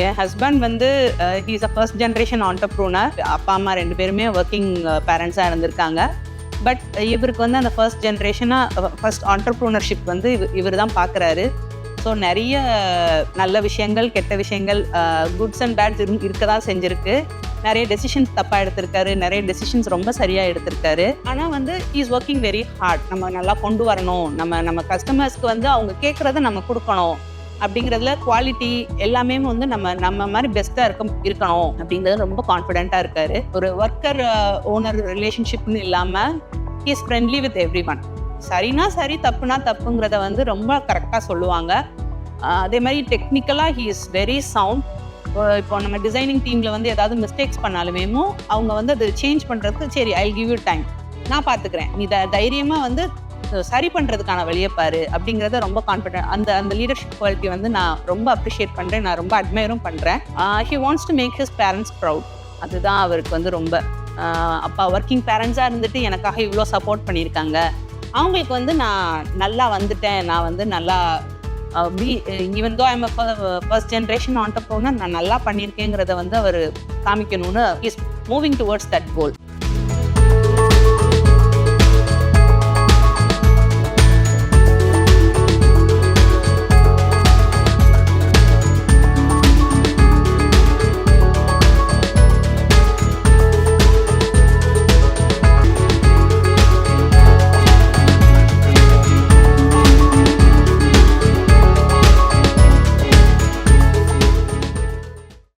என் husband வந்து he's a first generation entrepreneur. அப்பா அம்மா 2 பேருமே ஒர்க்கிங் பேரண்ட்ஸாக இருந்திருக்காங்க. பட் இவருக்கு வந்து அந்த ஃபர்ஸ்ட் ஜென்ரேஷனாக ஃபர்ஸ்ட் ஆண்டர்ப்ரூனர்ஷிப் வந்து இவர் தான் பார்க்குறாரு. ஸோ நிறைய நல்ல விஷயங்கள், கெட்ட விஷயங்கள், குட்ஸ் அண்ட் பேட்ஸ் இருக்க தான் செஞ்சுருக்கு. நிறைய டெசிஷன்ஸ் தப்பாக எடுத்திருக்காரு, நிறைய டெசிஷன்ஸ் ரொம்ப சரியாக எடுத்திருக்காரு. ஆனால் வந்து இஸ் ஒர்க்கிங் வெரி ஹார்ட். நம்ம நல்லா கொண்டு வரணும், நம்ம கஸ்டமர்ஸ்க்கு வந்து அவங்க கேட்குறத நம்ம கொடுக்கணும் அப்படிங்கிறதுல குவாலிட்டி எல்லாமே வந்து நம்ம மாதிரி பெஸ்ட்டாக இருக்கணும் அப்படிங்கிறது ரொம்ப கான்ஃபிடென்ட்டாக இருக்காரு. ஒரு ஒர்க்கர் ஓனர் ரிலேஷன்ஷிப்னு இல்லாமல் he is friendly with everyone. சரினா சரி, தப்புனா தப்புங்கிறத வந்து ரொம்ப கரெக்டாக சொல்லுவாங்க. அதே மாதிரி டெக்னிக்கலாக ஹி இஸ் வெரி சவுண்ட். இப்போ நம்ம டிசைனிங் டீமில் வந்து ஏதாவது மிஸ்டேக்ஸ் பண்ணாலுமே அவங்க வந்து அது சேஞ்ச் பண்ணுறதுக்கு சரி ஐ கிவ் யூ டைம், நான் பார்த்துக்கிறேன், நீ தைரியமாக வந்து சரி பண்ணுறதுக்கான வழியை பாரு அப்படிங்கிறத ரொம்ப கான்ஃபிடென்ட். அந்த லீடர்ஷிப் குவாலிட்டி வந்து நான் ரொம்ப அப்ரிஷியேட் பண்ணுறேன், நான் ரொம்ப அட்மையரும் பண்ணுறேன். He wants to make his parents proud. அதுதான் அவருக்கு வந்து ரொம்ப அப்பா ஒர்க்கிங் பேரண்ட்ஸாக இருந்துட்டு எனக்காக இவ்வளோ சப்போர்ட் பண்ணியிருக்காங்க. அவங்களுக்கு வந்து நான் நல்லா வந்துட்டேன், நான் வந்து நல்லா even though I am first generation entrepreneur, நான் நல்லா பண்ணியிருக்கேங்கிறத வந்து அவர் காமிக்கணும்னு is moving towards that goal.